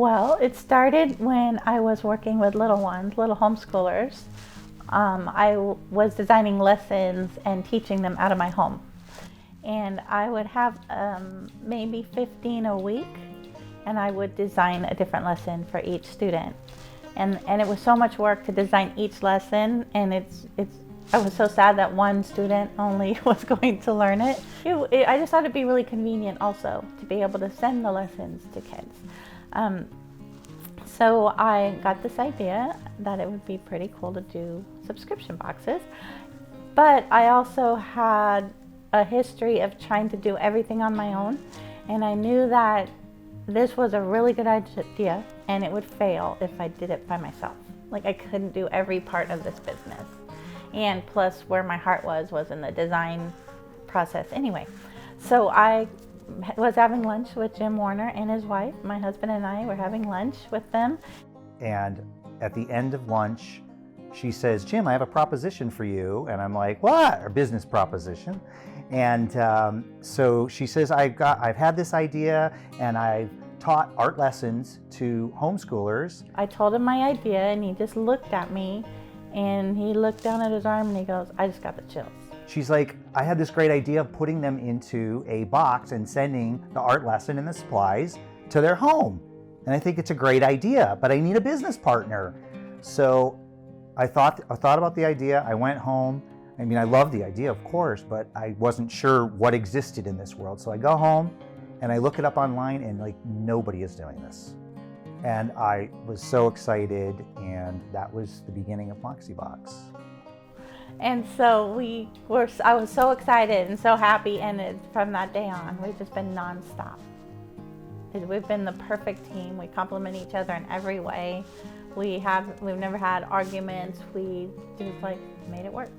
Well, it started when I was working with little ones, little homeschoolers. Was designing lessons and teaching them out of my home. And I would have maybe 15 a week, and I would design a different lesson for each student. And it was so much work to design each lesson, and I was so sad that one student only was going to learn it. I just thought it'd be really convenient also to be able to send the lessons to kids. So I got this idea that it would be pretty cool to do subscription boxes, but I also had a history of trying to do everything on my own, and I knew that this was a really good idea and it would fail if I did it by myself. Like, I couldn't do every part of this business, and plus where my heart was in the design process anyway. So I was having lunch with Jim Warner and his wife. My husband and I were having lunch with them. And at the end of lunch, she says, "Jim, I have a proposition for you." And I'm like, "What?" A business proposition. And so she says, I've had this idea, and I've taught art lessons to homeschoolers. I told him my idea, and he just looked at me, and he looked down at his arm, and he goes, "I just got the chills." She's like, "I had this great idea of putting them into a box and sending the art lesson and the supplies to their home. And I think it's a great idea, but I need a business partner." So I thought about the idea. I went home. I mean, I love the idea, of course, but I wasn't sure what existed in this world. So I go home and I look it up online, and like, nobody is doing this. And I was so excited, and that was the beginning of MoxieBox. And so I was so excited and so happy, and from that day on, we've just been nonstop. We've been the perfect team. We complement each other in every way. We've never had arguments. We just made it work.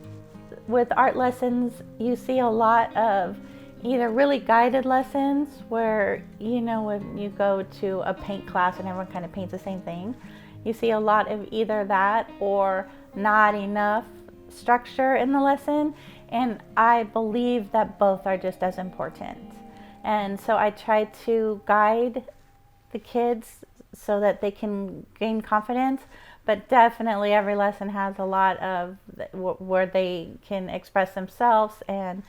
With art lessons, you see a lot of either really guided lessons where, when you go to a paint class and everyone kind of paints the same thing. You see a lot of either that or not enough structure in the lesson, and I believe that both are just as important. And so I try to guide the kids so that they can gain confidence, but definitely every lesson has a lot of where they can express themselves and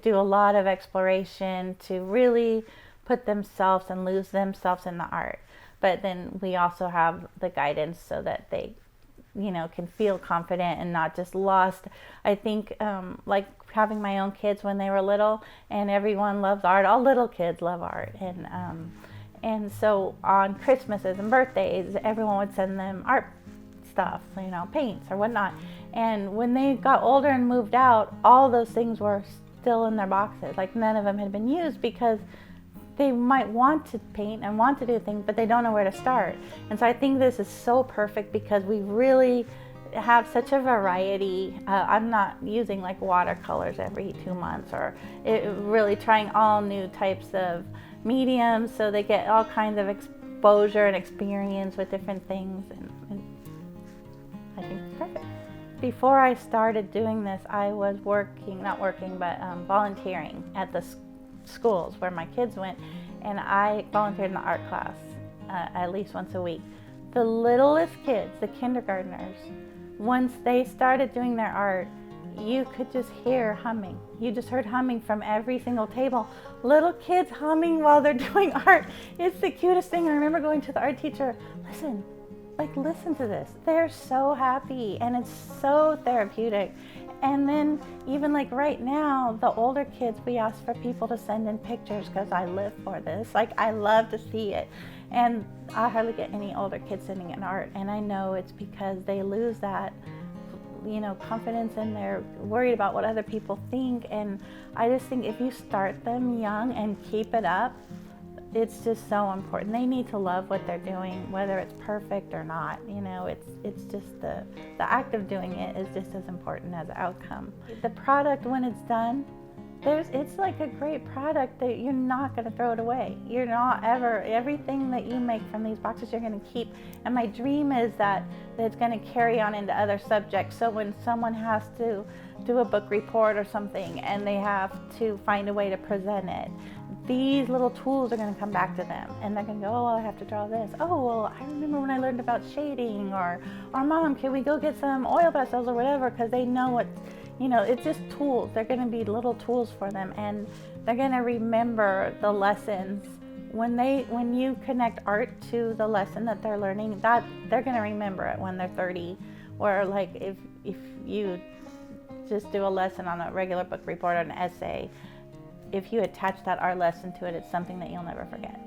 do a lot of exploration to really put themselves and lose themselves in the art. But then we also have the guidance so that they can feel confident and not just lost. I think like having my own kids when they were little, and everyone loves art. All little kids love art, and so on Christmases and birthdays, everyone would send them art stuff, paints or whatnot. And when they got older and moved out, all those things were still in their boxes. Like, none of them had been used because they might want to paint and want to do things, but they don't know where to start. And so I think this is so perfect because we really have such a variety. I'm not using like watercolors every 2 months, or really trying all new types of mediums so they get all kinds of exposure and experience with different things. And I think it's perfect. Before I started doing this, I was volunteering at the schools where my kids went, and I volunteered in the art class at least once a week. The littlest kids, the kindergartners, once they started doing their art, you could just hear humming. You just heard humming from every single table. Little kids humming while they're doing art. It's the cutest thing. I remember going to the art teacher, listen to this. They're so happy, and it's so therapeutic. And then even right now, the older kids, we ask for people to send in pictures because I live for this. I love to see it. And I hardly get any older kids sending in art. And I know it's because they lose that, confidence, and they're worried about what other people think. And I just think if you start them young and keep it up, it's just so important. They need to love what they're doing, whether it's perfect or not. It's just the act of doing it is just as important as the outcome. The product, when it's done, it's like a great product that you're not going to throw it away. You're not ever. Everything that you make from these boxes, you're going to keep. And my dream is that it's going to carry on into other subjects. So when someone has to do a book report or something, and they have to find a way to present it, these little tools are going to come back to them, and they're going to go, oh, well, I have to draw this. Oh, well, I remember when I learned about shading, or Mom, can we go get some oil pastels or whatever? Because they know what, it's just tools. They're going to be little tools for them, and they're going to remember the lessons. When you connect art to the lesson that they're learning, that they're going to remember it when they're 30. Or like if you just do a lesson on a regular book report or an essay, if you attach that art lesson to it, it's something that you'll never forget.